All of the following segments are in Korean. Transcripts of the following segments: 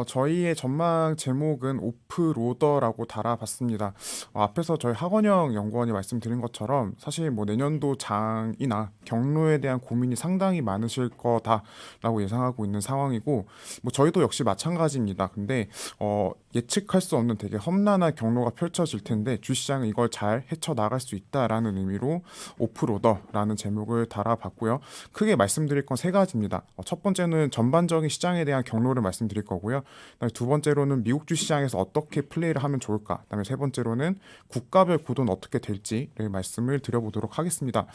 저희의 전망 제목은 오프로더라고 달아봤습니다. 앞에서 저희 학원영 연구원이 말씀드린 것처럼 사실 뭐 내년도 장이나 경로에 대한 고민이 상당히 많으실 거다라고 예상하고 있는 상황이고, 뭐 저희도 역시 마찬가지입니다. 근데 예측할 수 없는 되게 험난한 경로가 펼쳐질 텐데 주시장은 이걸 잘 헤쳐나갈 수 있다라는 의미로 오프로더라는 제목을 달아봤고요. 크게 말씀드릴 건 세 가지입니다. 첫 번째는 전반적인 시장에 대한 경로를 말씀드릴 거고요. 그다음에 두 번째로는 미국 주시장에서 어떻게 플레이를 하면 좋을까. 그다음에 세 번째로는 국가별 구도는 어떻게 될지를 말씀을 드려보도록 하겠습니다.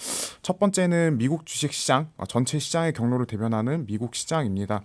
첫 번째는 미국 주식 시장, 전체 시장의 경로를 대변하는 미국 시장입니다.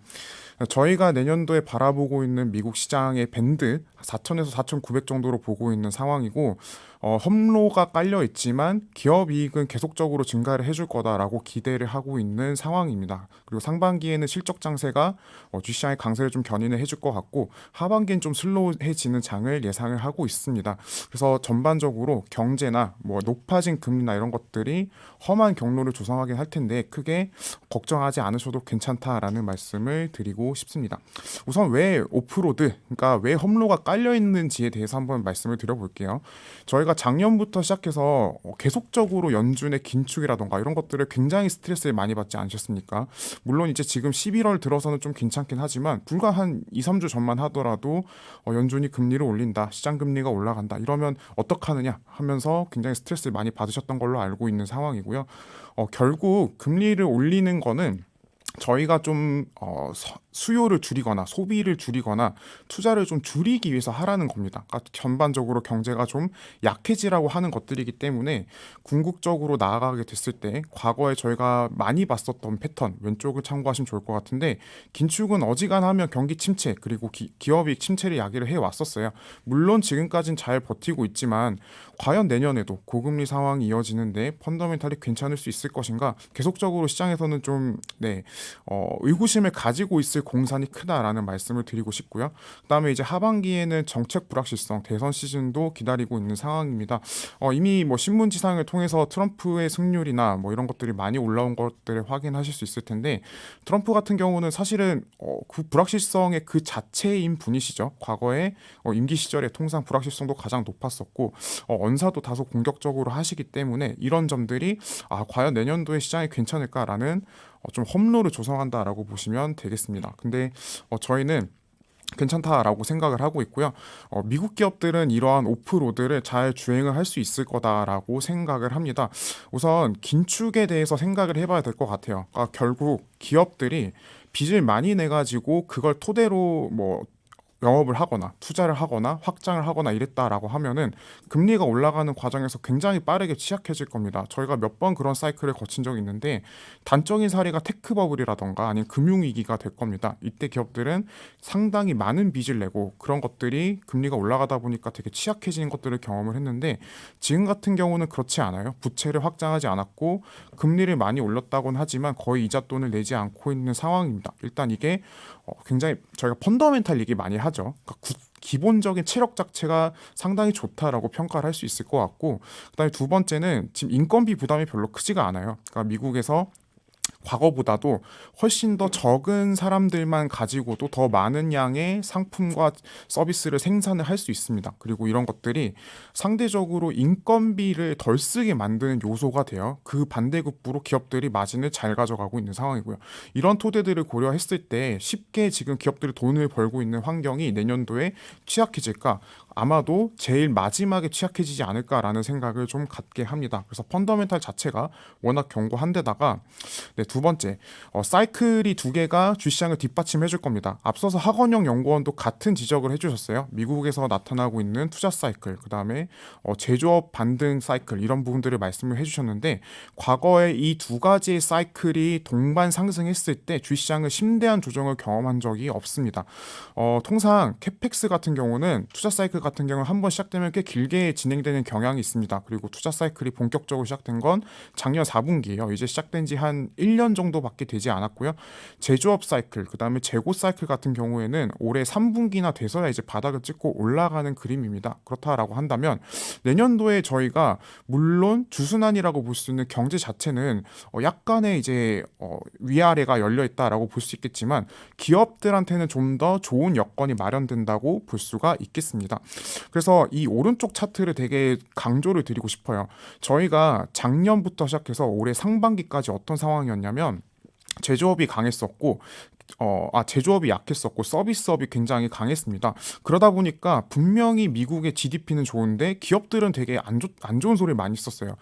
저희가 내년도에 바라보고 있는 미국 시장의 밴드 4천에서 4,900 정도로 보고 있는 상황이고, 험로가 깔려 있지만 기업 이익은 계속적으로 증가를 해줄 거다라고 기대를 하고 있는 상황입니다. 그리고 상반기에는 실적 장세가 주시장의 강세를 좀 견인을 해줄 것 같고, 하반기엔 좀 슬로우해지는 장을 예상을 하고 있습니다. 그래서 전반적으로 경제나 뭐 높아진 금리나 이런 것들이 험한 경로를 조성하긴 할 텐데 크게 걱정하지 않으셔도 괜찮다라는 말씀을 드리고 싶습니다. 우선 왜 오프로드, 그러니까 왜 험로가 깔려 있는지에 대해서 한번 말씀을 드려볼게요. 저희가 작년부터 시작해서 계속적으로 연준의 긴축이라던가 이런 것들을 굉장히 스트레스를 많이 받지 않으셨습니까? 물론 이제 지금 11월 들어서는 좀 괜찮긴 하지만 불과 한 2, 3주 전만 하더라도 연준이 금리를 올린다, 시장 금리가 올라간다 이러면 어떡하느냐 하면서 굉장히 스트레스를 많이 받으셨던 걸로 알고 있는 상황이고요. 결국 금리를 올리는 거는 저희가 좀 수요를 줄이거나 소비를 줄이거나 투자를 좀 줄이기 위해서 하라는 겁니다. 그러니까 전반적으로 경제가 좀 약해지라고 하는 것들이기 때문에 궁극적으로 나아가게 됐을 때 과거에 저희가 많이 봤었던 패턴, 왼쪽을 참고하시면 좋을 것 같은데, 긴축은 어지간하면 경기 침체 그리고 기업이 침체를 야기를 해왔었어요. 물론 지금까지는 잘 버티고 있지만 과연 내년에도 고금리 상황이 이어지는데 펀더멘탈이 괜찮을 수 있을 것인가, 계속적으로 시장에서는 좀 의구심을 가지고 있을 공산이 크다라는 말씀을 드리고 싶고요. 그다음에 이제 하반기에는 정책 불확실성, 대선 시즌도 기다리고 있는 상황입니다. 이미 뭐 신문지상을 통해서 트럼프의 승률이나 뭐 이런 것들이 많이 올라온 것들을 확인하실 수 있을 텐데, 트럼프 같은 경우는 사실은 그 불확실성의 그 자체인 분이시죠. 과거에 임기 시절에 통상 불확실성도 가장 높았었고, 언사도 다소 공격적으로 하시기 때문에 이런 점들이 과연 내년도에 시장이 괜찮을까라는 좀 험로를 조성한다라고 보시면 되겠습니다. 근데 저희는 괜찮다라고 생각을 하고 있고요. 미국 기업들은 이러한 오프로드를 잘 주행을 할 수 있을 거다라고 생각을 합니다. 우선 긴축에 대해서 생각을 해봐야 될 것 같아요. 그러니까 결국 기업들이 빚을 많이 내가지고 그걸 토대로 뭐 영업을 하거나 투자를 하거나 확장을 하거나 이랬다라고 하면은 금리가 올라가는 과정에서 굉장히 빠르게 취약해질 겁니다. 저희가 몇 번 그런 사이클을 거친 적이 있는데 단적인 사례가 테크버블이라던가 아니면 금융위기가 될 겁니다. 이때 기업들은 상당히 많은 빚을 내고 그런 것들이 금리가 올라가다 보니까 되게 취약해지는 것들을 경험을 했는데, 지금 같은 경우는 그렇지 않아요. 부채를 확장하지 않았고 금리를 많이 올렸다고는 하지만 거의 이자 돈을 내지 않고 있는 상황입니다. 일단 이게 굉장히 저희가 펀더멘탈 얘기 많이 하죠. 그러니까 기본적인 체력 자체가 상당히 좋다라고 평가를 할 수 있을 것 같고, 그다음에 두 번째는 지금 인건비 부담이 별로 크지가 않아요. 그러니까 미국에서 과거보다도 훨씬 더 적은 사람들만 가지고도 더 많은 양의 상품과 서비스를 생산을 할 수 있습니다. 그리고 이런 것들이 상대적으로 인건비를 덜 쓰게 만드는 요소가 돼요. 그 반대급부로 기업들이 마진을 잘 가져가고 있는 상황이고요. 이런 토대들을 고려했을 때 쉽게 지금 기업들이 돈을 벌고 있는 환경이 내년도에 취약해질까? 아마도 제일 마지막에 취약해지지 않을까라는 생각을 좀 갖게 합니다. 그래서 펀더멘탈 자체가 워낙 견고한 데다가, 네, 두 번째, 사이클이 두 개가 주시장을 뒷받침해 줄 겁니다. 앞서서 학원영 연구원도 같은 지적을 해주셨어요. 미국에서 나타나고 있는 투자 사이클, 그 다음에 제조업 반등 사이클, 이런 부분들을 말씀을 해주셨는데, 과거에 이 두 가지의 사이클이 동반 상승했을 때 주시장은 심대한 조정을 경험한 적이 없습니다. 통상 캐펙스 같은 경우는 투자 사이클 같은 경우는 한번 시작되면 꽤 길게 진행되는 경향이 있습니다. 그리고 투자 사이클이 본격적으로 시작된 건 작년 4분기예요. 이제 시작된 지 한 1년 1년 정도밖에 되지 않았고요. 제조업 사이클, 그다음에 재고 사이클 같은 경우에는 올해 3분기나 돼서야 이제 바닥을 찍고 올라가는 그림입니다. 그렇다라고 한다면 내년도에 저희가 물론 주순환이라고 볼 수 있는 경제 자체는 약간의 이제 위아래가 열려 있다라고 볼 수 있겠지만 기업들한테는 좀 더 좋은 여건이 마련된다고 볼 수가 있겠습니다. 그래서 이 오른쪽 차트를 되게 강조를 드리고 싶어요. 저희가 작년부터 시작해서 올해 상반기까지 어떤 상황이었냐면 제조업이 강했었고 제조업이 약했었고 서비스업이 굉장히 강했습니다. 그러다 보니까 분명히 미국의 GDP는 좋은데 기업들은 되게 안 좋은 소리를 많이 썼어요.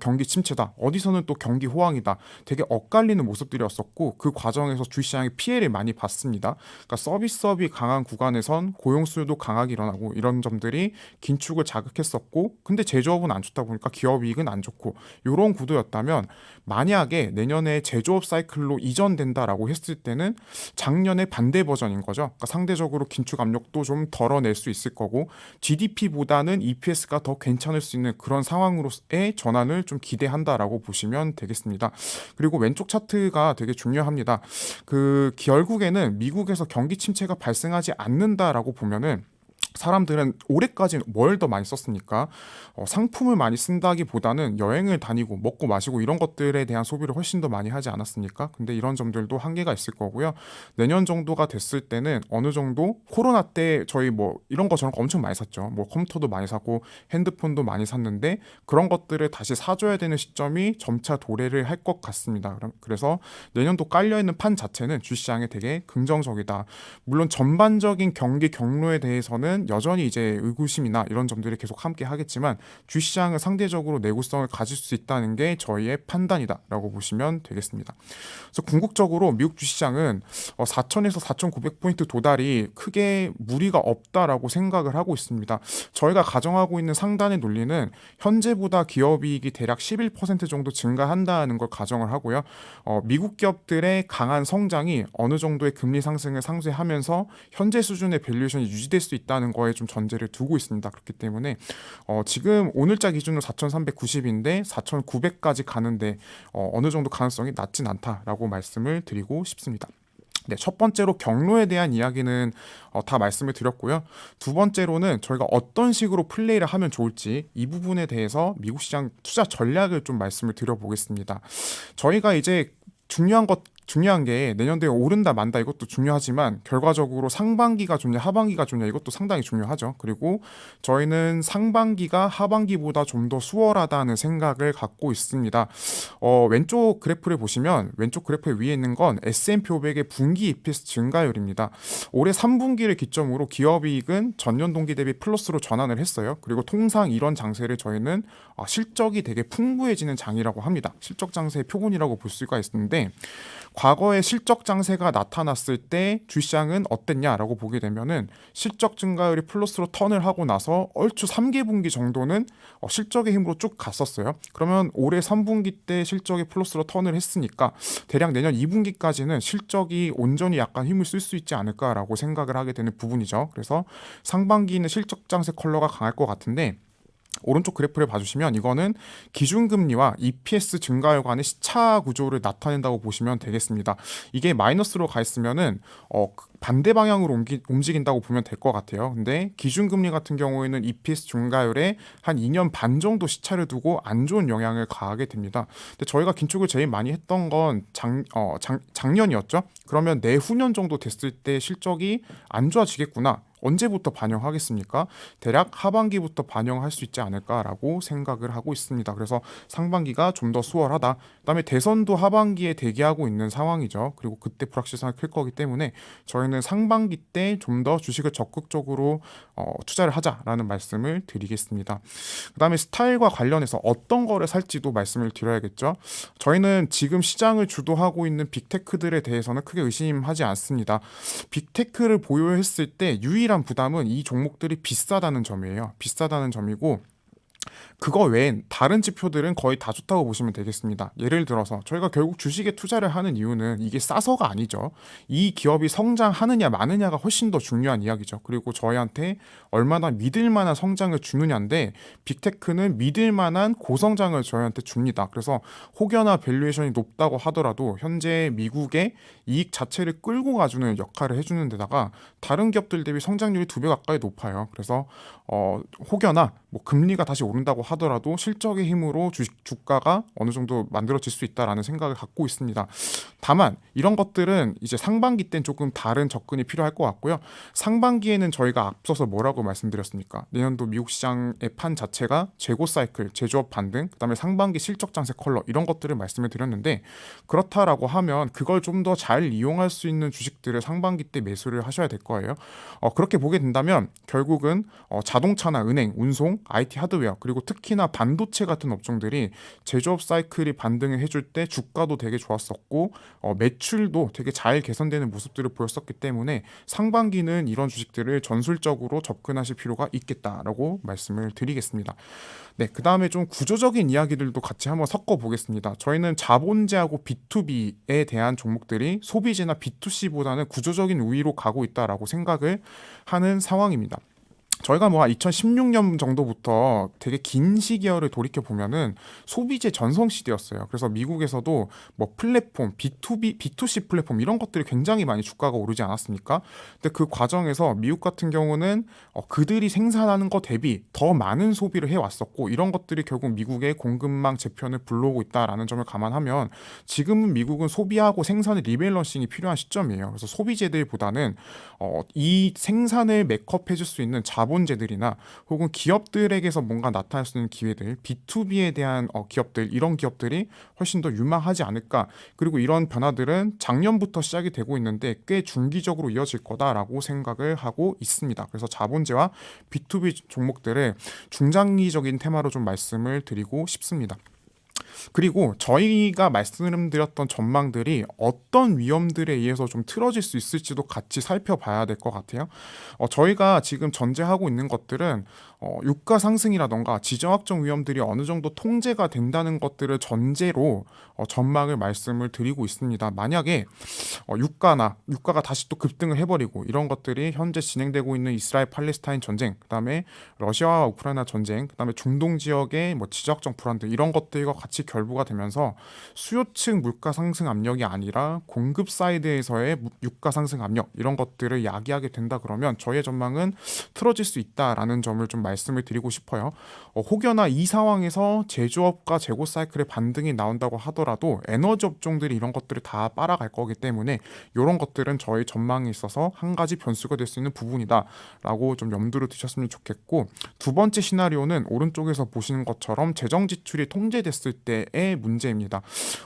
경기 침체다. 어디서는 또 경기 호황이다. 되게 엇갈리는 모습들이었었고 그 과정에서 주식시장이 피해를 많이 봤습니다. 그러니까 서비스업이 강한 구간에선 고용수요도 강하게 일어나고 이런 점들이 긴축을 자극했었고 근데 제조업은 안 좋다 보니까 기업 이익은 안 좋고 이런 구도였다면 만약에 내년에 제조업 사이클로 이전된다라고 했을 때는 작년의 반대 버전인 거죠. 그러니까 상대적으로 긴축 압력도 좀 덜어낼 수 있을 거고 GDP보다는 EPS가 더 괜찮을 수 있는 그런 상황으로의 전환을 좀 기대한다라고 보시면 되겠습니다. 그리고 왼쪽 차트가 되게 중요합니다. 결국에는 미국에서 경기 침체가 발생하지 않는다라고 보면은 사람들은 올해까지는 뭘 더 많이 썼습니까? 상품을 많이 쓴다기보다는 여행을 다니고 먹고 마시고 이런 것들에 대한 소비를 훨씬 더 많이 하지 않았습니까? 근데 이런 점들도 한계가 있을 거고요. 내년 정도가 됐을 때는 어느 정도 코로나 때 저희 뭐 이런 거 저런 거 엄청 많이 샀죠. 뭐 컴퓨터도 많이 사고 핸드폰도 많이 샀는데 그런 것들을 다시 사줘야 되는 시점이 점차 도래를 할 것 같습니다. 그래서 내년도 깔려있는 판 자체는 주시장에 되게 긍정적이다. 물론 전반적인 경기 경로에 대해서는 여전히 이제 의구심이나 이런 점들이 계속 함께 하겠지만 주시장은 상대적으로 내구성을 가질 수 있다는 게 저희의 판단이다라고 보시면 되겠습니다. 그래서 궁극적으로 미국 주시장은 4,000에서 4,900포인트 도달이 크게 무리가 없다라고 생각을 하고 있습니다. 저희가 가정하고 있는 상단의 논리는 현재보다 기업이익이 대략 11% 정도 증가한다는 걸 가정을 하고요. 미국 기업들의 강한 성장이 어느 정도의 금리 상승을 상쇄하면서 현재 수준의 밸류에이션이 유지될 수 있다는 거에 좀 전제를 두고 있습니다. 그렇기 때문에 지금 오늘자 기준으로 4,390인데 4,900까지 가는데 어느 정도 가능성이 낮진 않다라고 말씀을 드리고 싶습니다. 네, 첫 번째로 경로에 대한 이야기는 다 말씀을 드렸고요. 두 번째로는 저희가 어떤 식으로 플레이를 하면 좋을지 이 부분에 대해서 미국 시장 투자 전략을 좀 말씀을 드려보겠습니다. 저희가 이제 중요한 게 내년도에 오른다 만다 이것도 중요하지만 결과적으로 상반기가 좋냐 하반기가 좋냐 이것도 상당히 중요하죠. 그리고 저희는 상반기가 하반기보다 좀 더 수월하다는 생각을 갖고 있습니다. 왼쪽 그래프를 보시면 왼쪽 그래프 위에 있는 건 S&P 500의 분기 EPS 증가율입니다. 올해 3분기를 기점으로 기업이익은 전년 동기 대비 플러스로 전환을 했어요. 그리고 통상 이런 장세를 저희는 실적이 되게 풍부해지는 장이라고 합니다. 실적 장세의 표본이라고 볼 수가 있는데 과거에 실적 장세가 나타났을 때 주시장은 어땠냐라고 보게 되면은 실적 증가율이 플러스로 턴을 하고 나서 얼추 3개 분기 정도는 실적의 힘으로 쭉 갔었어요. 그러면 올해 3분기 때 실적이 플러스로 턴을 했으니까 대략 내년 2분기까지는 실적이 온전히 약간 힘을 쓸 수 있지 않을까라고 생각을 하게 되는 부분이죠. 그래서 상반기는 실적 장세 컬러가 강할 것 같은데 오른쪽 그래프를 봐주시면 이거는 기준금리와 EPS 증가율 간의 시차 구조를 나타낸다고 보시면 되겠습니다. 이게 마이너스로 가 있으면은 반대 방향으로 움직인다고 보면 될 것 같아요. 근데 기준금리 같은 경우에는 EPS 증가율에 한 2년 반 정도 시차를 두고 안 좋은 영향을 가하게 됩니다. 근데 저희가 긴축을 제일 많이 했던 건 작년이었죠. 그러면 내후년 정도 됐을 때 실적이 안 좋아지겠구나. 언제부터 반영하겠습니까? 대략 하반기부터 반영할 수 있지 않을까라고 생각을 하고 있습니다. 그래서 상반기가 좀 더 수월하다. 그다음에 대선도 하반기에 대기하고 있는 상황이죠. 그리고 그때 불확실성이 클 거기 때문에 저희는 상반기 때 좀 더 주식을 적극적으로 투자를 하자라는 말씀을 드리겠습니다. 그다음에 스타일과 관련해서 어떤 거를 살지도 말씀을 드려야겠죠. 저희는 지금 시장을 주도하고 있는 빅테크들에 대해서는 크게 의심하지 않습니다. 빅테크를 보유했을 때 유일한 부담은 이 종목들이 비싸다는 점이에요. 비싸다는 점이고 그거 외엔 다른 지표들은 거의 다 좋다고 보시면 되겠습니다. 예를 들어서 저희가 결국 주식에 투자를 하는 이유는 이게 싸서가 아니죠. 이 기업이 성장하느냐 마느냐가 훨씬 더 중요한 이야기죠. 그리고 저희한테 얼마나 믿을 만한 성장을 주느냐인데 빅테크는 믿을 만한 고성장을 저희한테 줍니다. 그래서 혹여나 밸류에이션이 높다고 하더라도 현재 미국의 이익 자체를 끌고 가주는 역할을 해주는 데다가 다른 기업들 대비 성장률이 2배 가까이 높아요. 그래서 혹여나 뭐 금리가 다시 오른다고 하더라도 실적의 힘으로 주가가 어느 정도 만들어질 수 있다라는 생각을 갖고 있습니다. 다만 이런 것들은 이제 상반기 땐 조금 다른 접근이 필요할 것 같고요. 상반기에는 저희가 앞서서 뭐라고 말씀드렸습니까? 내년도 미국 시장의 판 자체가 재고 사이클, 제조업 반등, 그다음에 상반기 실적 장세 컬러 이런 것들을 말씀을 드렸는데 그렇다라고 하면 그걸 좀 더 잘 이용할 수 있는 주식들을 상반기 때 매수를 하셔야 될 거예요. 그렇게 보게 된다면 결국은 자동차나 은행, 운송, IT 하드웨어 그리고 특히나 반도체 같은 업종들이 제조업 사이클이 반등을 해줄 때 주가도 되게 좋았었고 매출도 되게 잘 개선되는 모습들을 보였었기 때문에 상반기는 이런 주식들을 전술적으로 접근하실 필요가 있겠다라고 말씀을 드리겠습니다. 네, 그 다음에 좀 구조적인 이야기들도 같이 한번 섞어 보겠습니다. 저희는 자본재하고 B2B에 대한 종목들이 소비재나 B2C보다는 구조적인 우위로 가고 있다라고 생각을 하는 상황입니다. 저희가 뭐 2016년 정도부터 되게 긴 시기열을 돌이켜 보면은 소비재 전성 시대였어요. 그래서 미국에서도 뭐 플랫폼, B2B, B2C 플랫폼 이런 것들이 굉장히 많이 주가가 오르지 않았습니까? 근데 그 과정에서 미국 같은 경우는 그들이 생산하는 것 대비 더 많은 소비를 해왔었고 이런 것들이 결국 미국의 공급망 재편을 불러오고 있다라는 점을 감안하면 지금은 미국은 소비하고 생산의 리밸런싱이 필요한 시점이에요. 그래서 소비재들보다는 이 생산을 맥업해줄 수 있는 자본재들이나 혹은 기업들에게서 뭔가 나타날 수 있는 기회들, B2B에 대한 기업들, 이런 기업들이 훨씬 더 유망하지 않을까. 그리고 이런 변화들은 작년부터 시작이 되고 있는데 꽤 중기적으로 이어질 거다라고 생각을 하고 있습니다. 그래서 자본재와 B2B 종목들을 중장기적인 테마로 좀 말씀을 드리고 싶습니다. 그리고 저희가 말씀드렸던 전망들이 어떤 위험들에 의해서 좀 틀어질 수 있을지도 같이 살펴봐야 될 것 같아요. 저희가 지금 전제하고 있는 것들은 유가 상승이라던가 지정학적 위험들이 어느 정도 통제가 된다는 것들을 전제로 전망을 말씀을 드리고 있습니다. 만약에 유가가 다시 또 급등을 해버리고 이런 것들이 현재 진행되고 있는 이스라엘 팔레스타인 전쟁, 그다음에 러시아와 우크라이나 전쟁, 그다음에 중동 지역의 뭐 지정학적 불안들 이런 것들과 같이 결부가 되면서 수요층 물가 상승 압력이 아니라 공급 사이드에서의 유가 상승 압력 이런 것들을 야기하게 된다 그러면 저희의 전망은 틀어질 수 있다라는 점을 좀 말씀을 드리고 싶어요. 혹여나 이 상황에서 제조업과 재고 사이클의 반등이 나온다고 하더라도 에너지 업종들이 이런 것들을 다 빨아갈 거기 때문에 이런 것들은 저희 전망에 있어서 한 가지 변수가 될 수 있는 부분이다라고 좀 염두를 두셨으면 좋겠고, 두 번째 시나리오는 오른쪽에서 보시는 것처럼 재정 지출이 통제됐을 때의 문제입니다.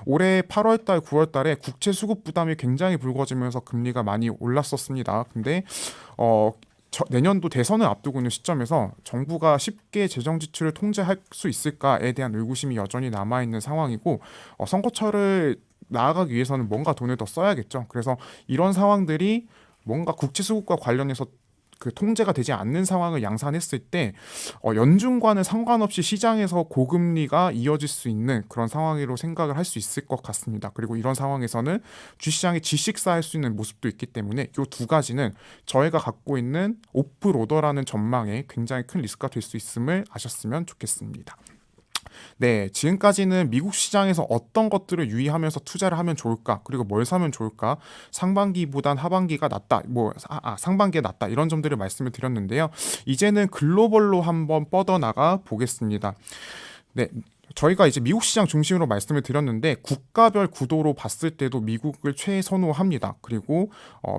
올해 8월달, 9월달에 국채 수급 부담이 굉장히 불거지면서 금리가 많이 올랐었습니다. 근데 내년도 대선을 앞두고 있는 시점에서 정부가 쉽게 재정 지출을 통제할 수 있을까에 대한 의구심이 여전히 남아있는 상황이고 선거철을 나아가기 위해서는 뭔가 돈을 더 써야겠죠. 그래서 이런 상황들이 뭔가 국채 수급과 관련해서 그 통제가 되지 않는 상황을 양산했을 때 연준과는 상관없이 시장에서 고금리가 이어질 수 있는 그런 상황으로 생각을 할 수 있을 것 같습니다. 그리고 이런 상황에서는 주시장이 질식사할 수 있는 모습도 있기 때문에 이 두 가지는 저희가 갖고 있는 오프로더라는 전망에 굉장히 큰 리스크가 될 수 있음을 아셨으면 좋겠습니다. 네, 지금까지는 미국 시장에서 어떤 것들을 유의하면서 투자를 하면 좋을까, 그리고 뭘 사면 좋을까, 상반기보단 하반기가 낫다, 상반기에 낫다 이런 점들을 말씀을 드렸는데요. 이제는 글로벌로 한번 뻗어나가 보겠습니다. 네. 저희가 이제 미국 시장 중심으로 말씀을 드렸는데 국가별 구도로 봤을 때도 미국을 최선호합니다. 그리고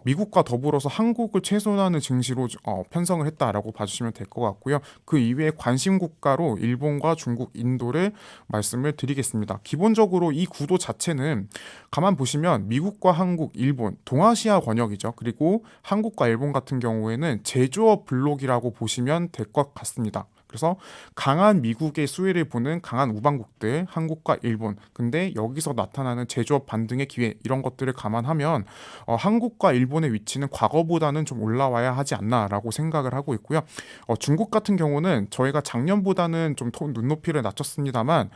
미국과 더불어서 한국을 최선호하는 증시로 편성을 했다라고 봐주시면 될 것 같고요. 그 이외에 관심 국가로 일본과 중국, 인도를 말씀을 드리겠습니다. 기본적으로 이 구도 자체는 가만 보시면 미국과 한국, 일본, 동아시아 권역이죠. 그리고 한국과 일본 같은 경우에는 제조업 블록이라고 보시면 될 것 같습니다. 그래서 강한 미국의 수혜를 보는 강한 우방국들, 한국과 일본. 근데 여기서 나타나는 제조업 반등의 기회 이런 것들을 감안하면 한국과 일본의 위치는 과거보다는 좀 올라와야 하지 않나라고 생각을 하고 있고요. 중국 같은 경우는 저희가 작년보다는 좀 눈높이를 낮췄습니다만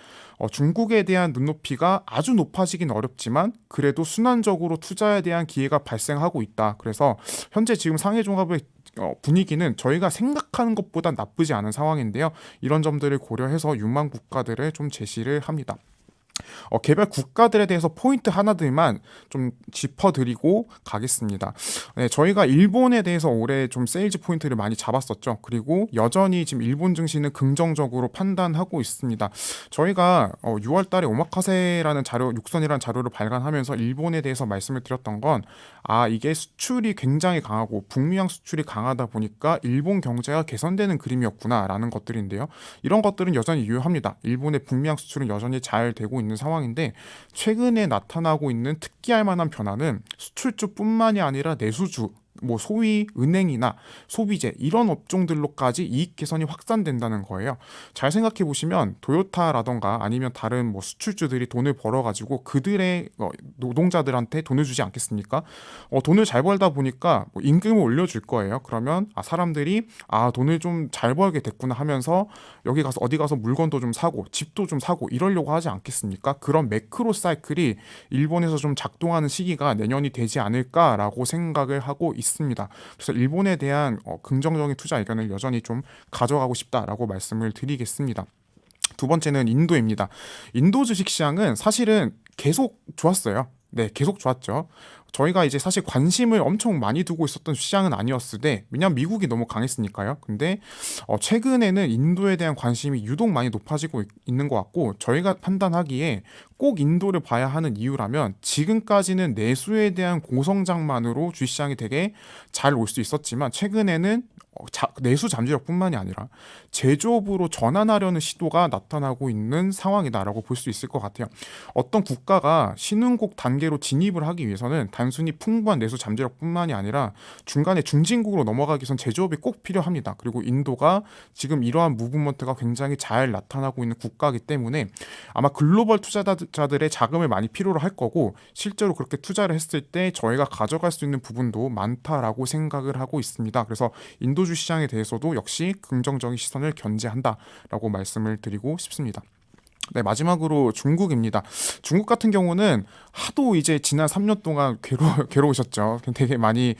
중국에 대한 눈높이가 아주 높아지긴 어렵지만 그래도 순환적으로 투자에 대한 기회가 발생하고 있다. 그래서 현재 지금 상해종합의 분위기는 저희가 생각하는 것보다 나쁘지 않은 상황인데요. 이런 점들을 고려해서 유망 국가들을 좀 제시를 합니다. 개별 국가들에 대해서 포인트 하나들만 좀 짚어드리고 가겠습니다. 네, 저희가 일본에 대해서 올해 좀 세일즈 포인트를 많이 잡았었죠. 그리고 여전히 지금 일본 증시는 긍정적으로 판단하고 있습니다. 저희가 6월 달에 오마카세라는 자료, 육선이라는 자료를 발간하면서 일본에 대해서 말씀을 드렸던 건 이게 수출이 굉장히 강하고 북미향 수출이 강하다 보니까 일본 경제가 개선되는 그림이었구나라는 것들인데요. 이런 것들은 여전히 유효합니다. 일본의 북미향 수출은 여전히 잘 되고 있는 상황인데 최근에 나타나고 있는 특기할 만한 변화는 수출주뿐만이 아니라 내수주 소위 은행이나 소비재 이런 업종들로까지 이익 개선이 확산된다는 거예요. 잘 생각해 보시면 토요타라던가 아니면 다른 수출주들이 돈을 벌어가지고 그들의 노동자들한테 돈을 주지 않겠습니까? 돈을 잘 벌다 보니까 임금을 올려줄 거예요. 그러면 사람들이 돈을 좀 잘 벌게 됐구나 하면서 여기 가서 어디 가서 물건도 좀 사고 집도 좀 사고 이러려고 하지 않겠습니까? 그런 매크로 사이클이 일본에서 좀 작동하는 시기가 내년이 되지 않을까라고 생각을 하고 있습니다. 그래서 일본에 대한 긍정적인 투자 의견을 여전히 좀 가져가고 싶다라고 말씀을 드리겠습니다. 두 번째는 인도입니다. 인도 주식시장은 사실은 계속 좋았어요. 네, 계속 좋았죠. 저희가 이제 사실 관심을 엄청 많이 두고 있었던 시장은 아니었으되 왜냐면 미국이 너무 강했으니까요. 근데 최근에는 인도에 대한 관심이 유독 많이 높아지고 있는 것 같고 저희가 판단하기에 꼭 인도를 봐야 하는 이유라면 지금까지는 내수에 대한 고성장만으로 주식시장이 되게 잘 올 수 있었지만 최근에는 내수 잠재력뿐만이 아니라 제조업으로 전환하려는 시도가 나타나고 있는 상황이다라고 볼 수 있을 것 같아요. 어떤 국가가 신흥국 단계로 진입을 하기 위해서는 단순히 풍부한 내수 잠재력뿐만이 아니라 중간에 중진국으로 넘어가기 위해선 제조업이 꼭 필요합니다. 그리고 인도가 지금 이러한 무브먼트가 굉장히 잘 나타나고 있는 국가이기 때문에 아마 글로벌 투자자들의 자금을 많이 필요로 할 거고 실제로 그렇게 투자를 했을 때 저희가 가져갈 수 있는 부분도 많다라고 생각을 하고 있습니다. 그래서 인도주 시장에 대해서도 역시 긍정적인 시선을 견제한다라고 말씀을 드리고 싶습니다. 네, 마지막으로 중국입니다. 중국 같은 경우는 하도 이제 지난 3년 동안 괴로우셨죠. 되게 많이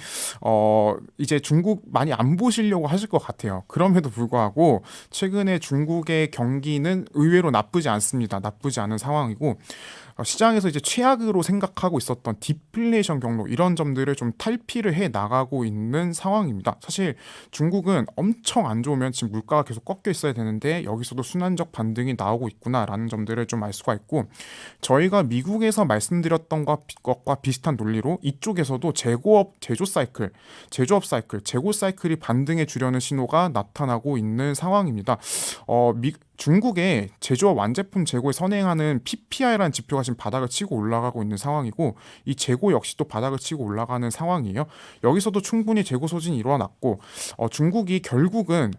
이제 중국 많이 안 보시려고 하실 것 같아요. 그럼에도 불구하고 최근에 중국의 경기는 의외로 나쁘지 않습니다. 나쁘지 않은 상황이고 시장에서 이제 최악으로 생각하고 있었던 디플레이션 경로 이런 점들을 좀 탈피를 해 나가고 있는 상황입니다. 사실 중국은 엄청 안 좋으면 지금 물가가 계속 꺾여 있어야 되는데 여기서도 순환적 반등이 나오고 있구나라는 점들을 좀 알 수가 있고 저희가 미국에서 말씀드렸던 것과 비슷한 논리로 이쪽에서도 제조업 사이클, 재고 사이클이 반등해 주려는 신호가 나타나고 있는 상황입니다. 중국의 제조업 완제품 재고에 선행하는 PPI라는 지표가 지금 바닥을 치고 올라가고 있는 상황이고 이 재고 역시도 바닥을 치고 올라가는 상황이에요. 여기서도 충분히 재고 소진이 일어났고 중국이 결국은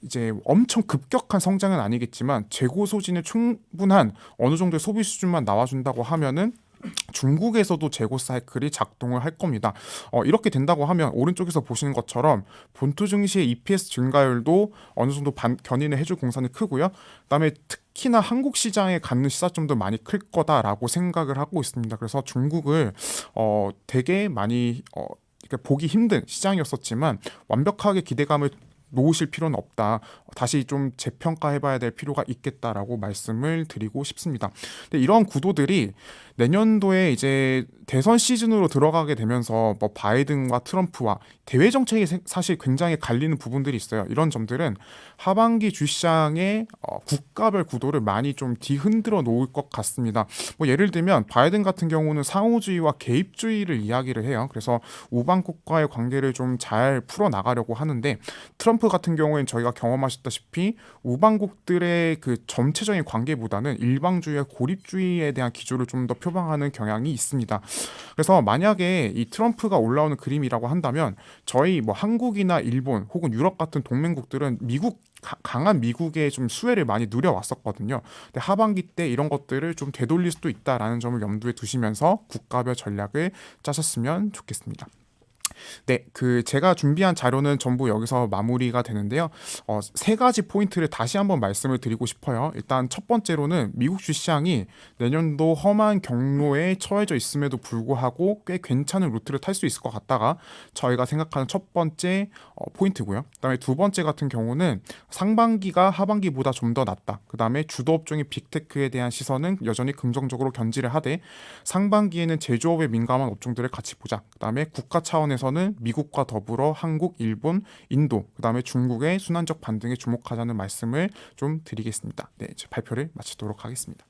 이제 엄청 급격한 성장은 아니겠지만 재고 소진에 충분한 어느 정도의 소비 수준만 나와준다고 하면은 중국에서도 재고 사이클이 작동을 할 겁니다. 이렇게 된다고 하면 오른쪽에서 보시는 것처럼 본토 증시의 EPS 증가율도 어느 정도 견인을 해줄 공산이 크고요. 그다음에 특히나 한국 시장에 갖는 시사점도 많이 클 거다라고 생각을 하고 있습니다. 그래서 중국을 되게 많이 보기 힘든 시장이었었지만 완벽하게 기대감을 놓으실 필요는 없다. 다시 좀 재평가해봐야 될 필요가 있겠다라고 말씀을 드리고 싶습니다. 근데 이런 구도들이 내년도에 이제 대선 시즌으로 들어가게 되면서 바이든과 트럼프와 대외 정책이 사실 굉장히 갈리는 부분들이 있어요. 이런 점들은 하반기 주시장의 국가별 구도를 많이 좀 뒤흔들어 놓을 것 같습니다. 예를 들면 바이든 같은 경우는 상호주의와 개입주의를 이야기를 해요. 그래서 우방국과의 관계를 좀 잘 풀어 나가려고 하는데 트럼프 같은 경우에는 저희가 경험하셨다시피 우방국들의 그 전체적인 관계보다는 일방주의와 고립주의에 대한 기조를 좀 더 표방하는 경향이 있습니다. 그래서 만약에 이 트럼프가 올라오는 그림이라고 한다면 저희 뭐 한국이나 일본 혹은 유럽 같은 동맹국들은 강한 미국의 좀 수혜를 많이 누려왔었거든요. 근데 하반기 때 이런 것들을 좀 되돌릴 수도 있다라는 점을 염두에 두시면서 국가별 전략을 짜셨으면 좋겠습니다. 네, 제가 준비한 자료는 전부 여기서 마무리가 되는데요. 세 가지 포인트를 다시 한번 말씀을 드리고 싶어요. 일단 첫 번째로는 미국 주시장이 내년도 험한 경로에 처해져 있음에도 불구하고 꽤 괜찮은 루트를 탈 수 있을 것 같다가 저희가 생각하는 첫 번째 포인트고요. 그다음에 두 번째 같은 경우는 상반기가 하반기보다 좀 더 낫다. 그다음에 주도 업종인 빅테크에 대한 시선은 여전히 긍정적으로 견지를 하되 상반기에는 제조업에 민감한 업종들을 같이 보자. 그다음에 국가 차원에서는 미국과 더불어 한국, 일본, 인도, 그다음에 중국의 순환적 반등에 주목하자는 말씀을 좀 드리겠습니다. 네, 제 발표를 마치도록 하겠습니다.